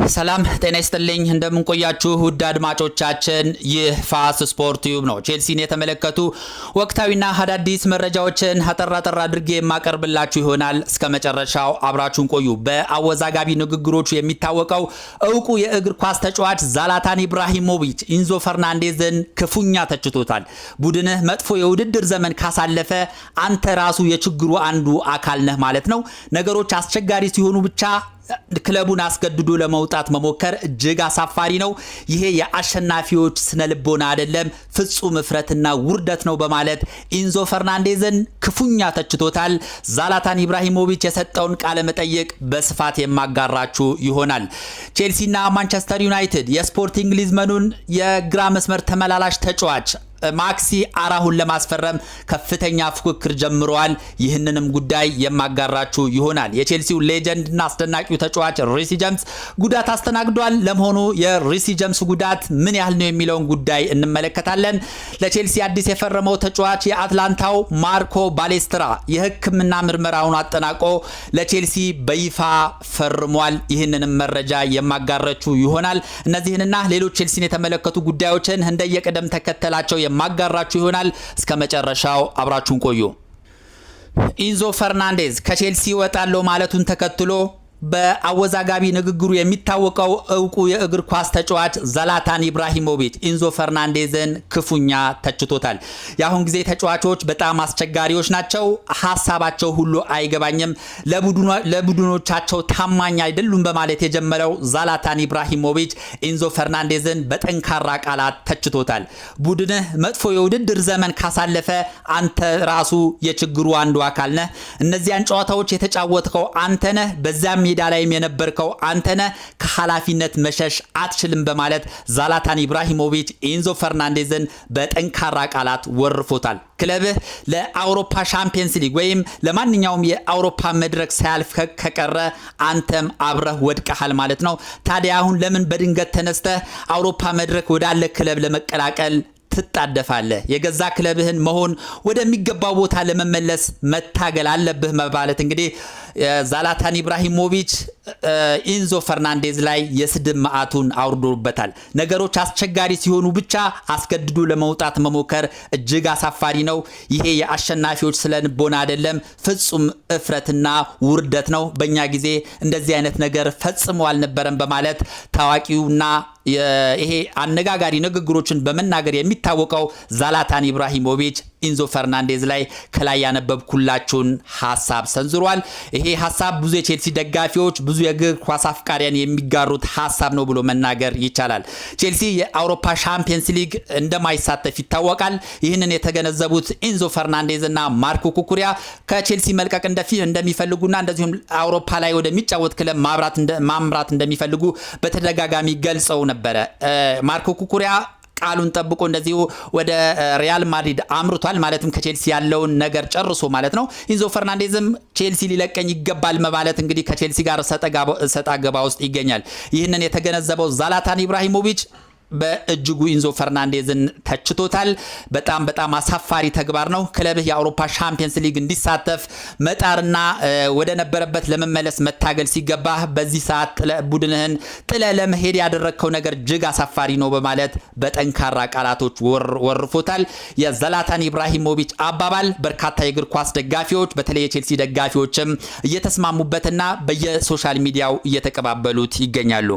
ሰላም ጤና ይስጥልኝ እንደምን ቆያችሁ ውድ አድማጮቻችን ይህ ፋስ ስፖርት ዩብ ነው። ቼልሲን የተመለከቱ ወቅታዊና አዳዲስ መረጃዎችን አጠር አድርጌ የማቀርብላችሁ ይሆናል። እስከ መጨረሻው አብራችሁን ቆዩ። በአወዛጋቢ ንግግሮቹ የሚታወቀው እውቁ የእግር ኳስ ተጫዋች ዛላታን ኢብራሂሞቪች ኢንዞ ፈርናንዴዝን ክፉኛ ተችቶታል። ቡድንህ መጥፎ የውድድር ዘመን ካሳለፈ አንተ ራሱ የችግሩ አንዱ አካል ነህ ማለት ነው። ነገሮች አስቸጋሪ ሲሆኑ ብቻ ክለቡን አስገድዶ ለመውጣት መሞከር እጅግ አሳፋሪ ነው። ይሄ የአሸናፊዎች ስነልቦና አይደለም፣ ፍጹም እፍረትና ውርደት ነው በማለት ኢንዞ ፈርናንዴዝን ክፉኛ ተችቶታል። ዛላታን ኢብራሂሞቪች የሰጠውን ቃለ መጠይቅ በስፋት የማጋራችሁ ይሆናል። ቼልሲና ማንቸስተር ዩናይትድ የስፖርቲንግ ሊዝበኑን የግራ መስመር ተመላላሽ ተጫዋች ማክሲ አራሁን ለማስፈረም ከፍተኛ ፉክክር ጀምረዋል። ይህንንም ጉዳይ የማጋራችሁ ይሆናል። የቼልሲው ሌጀንድና አስደናቂው ተጫዋች ሪሲ ጀምስ ጉዳት አስተናግዷል። ለመሆኑ የሪሲ ጀምስ ጉዳት ምን ያህል ነው የሚለውን ጉዳይ እንመለከታለን። ለቼልሲ አዲስ የፈረመው ተጫዋች የአትላንታው ማርኮ ባሌስትራ የሕክምና ምርመራውን አጠናቆ ለቼልሲ በይፋ ፈርሟል። ይህንንም መረጃ የማጋራችሁ ይሆናል። እነዚህንና ሌሎች ቼልሲን የተመለከቱ ጉዳዮችን እንደየቅደም ተከተላቸው የማጋራችሁ ይሆናል። እስከ መጨረሻው አብራችሁን ቆዩ። ኢንዞ ፈርናንዴዝ ከቼልሲ ወጣለው ማለቱን ተከትሎ በአወዛጋቢ ንግግሩ የሚታወቀው እውቁ የእግር ኳስ ተጫዋች ዛላታን ኢብራሂሞቪች ኢንዞ ፈርናንዴዝን ክፉኛ ተችቶታል። የአሁን ጊዜ ተጫዋቾች በጣም አስቸጋሪዎች ናቸው። ሀሳባቸው ሁሉ አይገባኝም፣ ለቡድኖቻቸው ታማኝ አይደሉም በማለት የጀመረው ዛላታን ኢብራሂሞቪች ኢንዞ ፈርናንዴዝን በጠንካራ ቃላት ተችቶታል። ቡድንህ መጥፎ የውድድር ዘመን ካሳለፈ አንተ ራሱ የችግሩ አንዱ አካል ነህ። እነዚያን ጨዋታዎች የተጫወትከው አንተ ነህ። በዛም ሜዳ ላይም የነበርከው አንተነ ከኃላፊነት መሸሽ አትችልም በማለት ዛላታን ኢብራሂሞቪች ኢንዞ ፈርናንዴዝን በጠንካራ ቃላት ወርፎታል። ክለብህ ለአውሮፓ ሻምፒየንስ ሊግ ወይም ለማንኛውም የአውሮፓ መድረክ ሳያልፍ ከቀረ አንተም አብረህ ወድቀሃል ማለት ነው። ታዲያ አሁን ለምን በድንገት ተነስተህ አውሮፓ መድረክ ወዳለ ክለብ ለመቀላቀል ትጣደፋለህ? የገዛ ክለብህን መሆን ወደሚገባው ቦታ ለመመለስ መታገል አለብህ ማለት እንግዲህ ዛላታን ኢብራሂሞቪች ኢንዞ ፈርናንዴዝ ላይ የስድብ ማዕቱን አውርዶበታል። ነገሮች አስቸጋሪ ሲሆኑ ብቻ አስገድዶ ለመውጣት መሞከር እጅግ አሳፋሪ ነው። ይሄ የአሸናፊዎች ስለንቦና አይደለም፣ ፍጹም እፍረትና ውርደት ነው። በእኛ ጊዜ እንደዚህ አይነት ነገር ፈጽሞ አልነበረም በማለት ታዋቂውና ይሄ አነጋጋሪ ንግግሮችን በመናገር የሚታወቀው ዛላታን ኢብራሂሞቪች ኢንዞ ፈርናንዴዝ ላይ ከላይ ያነበብኩላችሁን ሐሳብ ሰንዝሯል። ይሄ ሐሳብ ብዙ የቼልሲ ደጋፊዎች ብዙ የእግር ኳስ አፍቃሪያን የሚጋሩት ሐሳብ ነው ብሎ መናገር ይቻላል። ቼልሲ የአውሮፓ ሻምፒየንስ ሊግ እንደማይሳተፍ ይታወቃል። ይህንን የተገነዘቡት ኢንዞ ፈርናንዴዝ እና ማርኮ ኩኩሪያ ከቼልሲ መልቀቅ እንደሚፈልጉና እንደዚሁም አውሮፓ ላይ ወደሚጫወት ክለብ ማምራት እንደሚፈልጉ በተደጋጋሚ ገልጸው ነበረ። ማርኮ ኩኩሪያ ቃሉን ጠብቆ እንደዚሁ ወደ ሪያል ማድሪድ አምርቷል። ማለትም ከቼልሲ ያለውን ነገር ጨርሶ ማለት ነው። ኢንዞ ፈርናንዴዝም ቼልሲ ሊለቀኝ ይገባል ማለት እንግዲህ ከቼልሲ ጋር ሰጣ ገባ ውስጥ ይገኛል። ይህንን የተገነዘበው ዛላታን ኢብራሂሞቪች በእጅጉ ኢንዞ ፈርናንዴዝን ተችቶታል። በጣም አሳፋሪ ተግባር ነው። ክለብህ የአውሮፓ ሻምፒየንስ ሊግ እንዲሳተፍ መጣርና ወደ ነበረበት ለመመለስ መታገል ሲገባህ በዚህ ሰዓት ቡድንህን ጥለ ለመሄድ ያደረግከው ነገር እጅግ አሳፋሪ ነው በማለት በጠንካራ ቃላቶች ወርፎታል። የዛላታን ኢብራሂሞቪች አባባል በርካታ የእግር ኳስ ደጋፊዎች በተለይ የቼልሲ ደጋፊዎችም እየተስማሙበትና በየሶሻል ሚዲያው እየተቀባበሉት ይገኛሉ።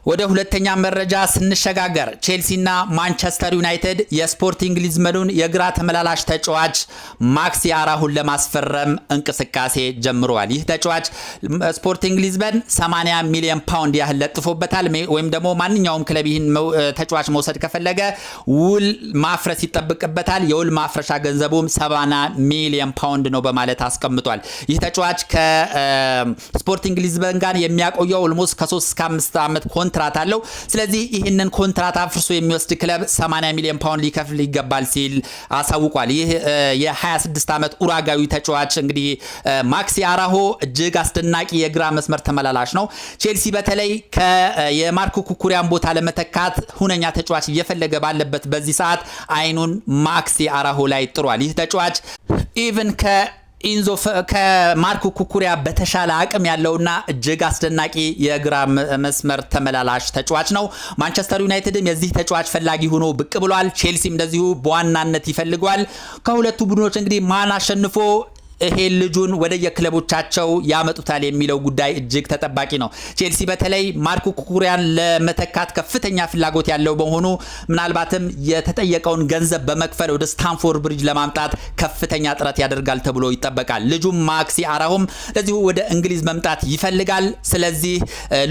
ወደ ሁለተኛ መረጃ ስንሸጋገር ቼልሲና ማንቸስተር ዩናይትድ የስፖርቲንግ ሊዝበኑን የግራ ተመላላሽ ተጫዋች ማክሲ አራሁን ለማስፈረም እንቅስቃሴ ጀምረዋል። ይህ ተጫዋች ስፖርቲንግ ሊዝበን 80 ሚሊዮን ፓውንድ ያህል ለጥፎበታል። ወይም ደግሞ ማንኛውም ክለብ ይህን ተጫዋች መውሰድ ከፈለገ ውል ማፍረስ ይጠብቅበታል። የውል ማፍረሻ ገንዘቡም 70 ሚሊዮን ፓውንድ ነው በማለት አስቀምጧል። ይህ ተጫዋች ከስፖርቲንግ ሊዝበን ጋር የሚያቆየው ኦልሞስት ከ3 እስከ 5 ዓመት ኮንትራት አለው። ስለዚህ ይህንን ኮንትራት አፍርሶ የሚወስድ ክለብ 80 ሚሊዮን ፓውንድ ሊከፍል ይገባል ሲል አሳውቋል። ይህ የ26 ዓመት ኡራጋዊ ተጫዋች እንግዲህ ማክሲ አራሆ እጅግ አስደናቂ የግራ መስመር ተመላላሽ ነው። ቼልሲ በተለይ የማርኮ ኩኩሪያን ቦታ ለመተካት ሁነኛ ተጫዋች እየፈለገ ባለበት በዚህ ሰዓት አይኑን ማክሲ አራሆ ላይ ጥሯል። ይህ ተጫዋች ኢቭን ኢንዞ ከማርኮ ኩኩሪያ በተሻለ አቅም ያለውና እጅግ አስደናቂ የግራ መስመር ተመላላሽ ተጫዋች ነው። ማንቸስተር ዩናይትድም የዚህ ተጫዋች ፈላጊ ሆኖ ብቅ ብሏል። ቼልሲም እንደዚሁ በዋናነት ይፈልገዋል። ከሁለቱ ቡድኖች እንግዲህ ማን አሸንፎ ይሄ ልጁን ወደ የክለቦቻቸው ያመጡታል የሚለው ጉዳይ እጅግ ተጠባቂ ነው። ቼልሲ በተለይ ማርኮ ኩኩሪያን ለመተካት ከፍተኛ ፍላጎት ያለው በመሆኑ ምናልባትም የተጠየቀውን ገንዘብ በመክፈል ወደ ስታንፎርድ ብሪጅ ለማምጣት ከፍተኛ ጥረት ያደርጋል ተብሎ ይጠበቃል። ልጁም ማክሲ አራሆም ለዚሁ ወደ እንግሊዝ መምጣት ይፈልጋል። ስለዚህ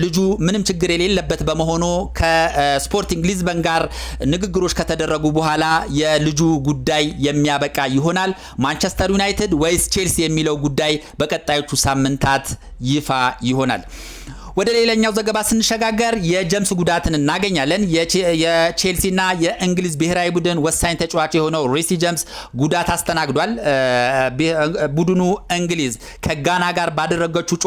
ልጁ ምንም ችግር የሌለበት በመሆኑ ከስፖርቲንግ ሊዝበን ጋር ንግግሮች ከተደረጉ በኋላ የልጁ ጉዳይ የሚያበቃ ይሆናል። ማንቸስተር ዩናይትድ ወይስ ቼልሲ የሚለው ጉዳይ በቀጣዮቹ ሳምንታት ይፋ ይሆናል። ወደ ሌላኛው ዘገባ ስንሸጋገር የጀምስ ጉዳትን እናገኛለን። የቼልሲና የእንግሊዝ ብሔራዊ ቡድን ወሳኝ ተጫዋች የሆነው ሪሲ ጀምስ ጉዳት አስተናግዷል። ቡድኑ እንግሊዝ ከጋና ጋር ባደረገችው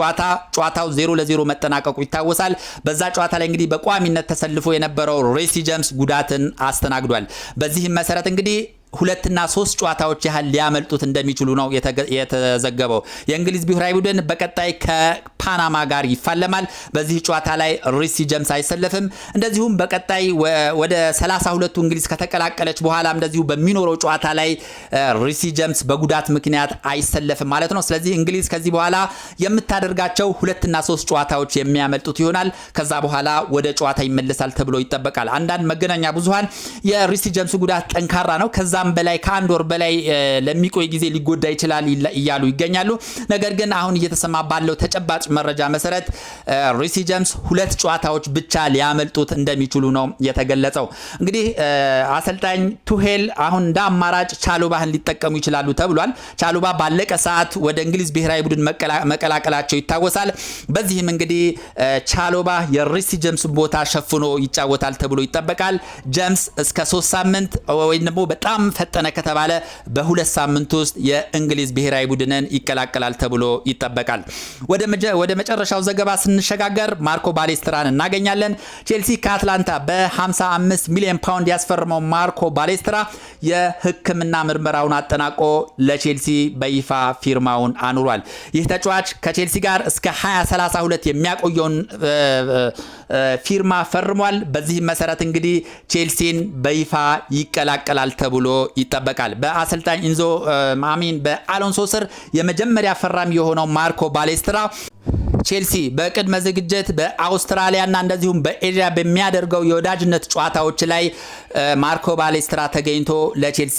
ጨዋታው 0-0 መጠናቀቁ ይታወሳል። በዛ ጨዋታ ላይ እንግዲህ በቋሚነት ተሰልፎ የነበረው ሪሲ ጀምስ ጉዳትን አስተናግዷል። በዚህም መሰረት እንግዲህ 2 እና 3 ጨዋታዎች ያህል ሊያመልጡት እንደሚችሉ ነው የተዘገበው። የእንግሊዝ ብሔራዊ ቡድን በቀጣይ ከፓናማ ጋር ይፋለማል። በዚህ ጨዋታ ላይ ሪሲ ጀምስ አይሰለፍም። እንደዚሁም በቀጣይ ወደ 32ቱ እንግሊዝ ከተቀላቀለች በኋላ እንደዚሁ በሚኖረው ጨዋታ ላይ ሪሲ ጀምስ በጉዳት ምክንያት አይሰለፍም ማለት ነው። ስለዚህ እንግሊዝ ከዚህ በኋላ የምታደርጋቸው 2 እና 3 ጨዋታዎች የሚያመልጡት ይሆናል። ከዛ በኋላ ወደ ጨዋታ ይመለሳል ተብሎ ይጠበቃል። አንዳንድ መገናኛ ብዙሃን የሪሲ ጀምስ ጉዳት ጠንካራ ነው፣ ከዛ በላይ ከአንድ ወር በላይ ለሚቆይ ጊዜ ሊጎዳ ይችላል እያሉ ይገኛሉ። ነገር ግን አሁን እየተሰማ ባለው ተጨባጭ መረጃ መሰረት ሪሲ ጀምስ 2 ጨዋታዎች ብቻ ሊያመልጡት እንደሚችሉ ነው የተገለጸው። እንግዲህ አሰልጣኝ ቱሄል አሁን እንደ አማራጭ ቻሎባህን ሊጠቀሙ ይችላሉ ተብሏል። ቻሎባ ባለቀ ሰዓት ወደ እንግሊዝ ብሔራዊ ቡድን መቀላቀላቸው ይታወሳል። በዚህም እንግዲህ ቻሎባ የሪሲ ጀምስ ቦታ ሸፍኖ ይጫወታል ተብሎ ይጠበቃል። ጀምስ እስከ 3 ሳምንት ወይም ደግሞ በጣም ፈጠነ ከተባለ በ2 ሳምንት ውስጥ የእንግሊዝ ብሔራዊ ቡድንን ይቀላቀላል ተብሎ ይጠበቃል። ወደ መጨረሻው ዘገባ ስንሸጋገር ማርኮ ባሌስትራን እናገኛለን። ቼልሲ ከአትላንታ በ55 ሚሊዮን ፓውንድ ያስፈርመው ማርኮ ባሌስትራ የሕክምና ምርመራውን አጠናቆ ለቼልሲ በይፋ ፊርማውን አኑሯል። ይህ ተጫዋች ከቼልሲ ጋር እስከ 2032 የሚያቆየውን ፊርማ ፈርሟል። በዚህ መሰረት እንግዲህ ቼልሲን በይፋ ይቀላቀላል ተብሎ ይጠበቃል። በአሰልጣኝ ኢንዞ ማሚን በአሎንሶ ስር የመጀመሪያ ፈራሚ የሆነው ማርኮ ባሌስትራ ቼልሲ በቅድመ ዝግጅት በአውስትራሊያና እንደዚሁም በኤዥያ በሚያደርገው የወዳጅነት ጨዋታዎች ላይ ማርኮ ባሌስትራ ተገኝቶ ለቼልሲ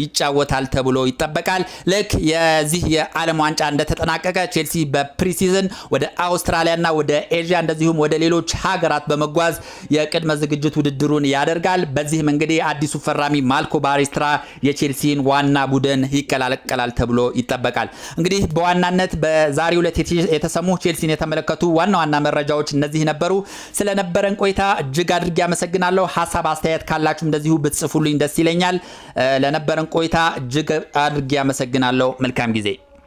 ይጫወታል ተብሎ ይጠበቃል። ልክ የዚህ የዓለም ዋንጫ እንደተጠናቀቀ ቼልሲ በፕሪሲዝን ወደ አውስትራሊያና ወደ ኤዥያ እንደዚሁም ወደ ሌሎች ሀገራት በመጓዝ የቅድመ ዝግጅት ውድድሩን ያደርጋል። በዚህም እንግዲህ አዲሱ ፈራሚ ማርኮ ባሌስትራ የቼልሲን ዋና ቡድን ይቀላቀላል ተብሎ ይጠበቃል። እንግዲህ በዋናነት በዛሬው ዕለት የተሰሙ ቼልሲን የተመለከቱ ዋና ዋና መረጃዎች እነዚህ ነበሩ። ስለነበረን ቆይታ እጅግ አድርጌ አመሰግናለሁ። ሐሳብ አስተያየት ካላችሁ እንደዚሁ ብትጽፉልኝ ደስ ይለኛል። ለነበረን ቆይታ እጅግ አድርጌ አመሰግናለሁ። መልካም ጊዜ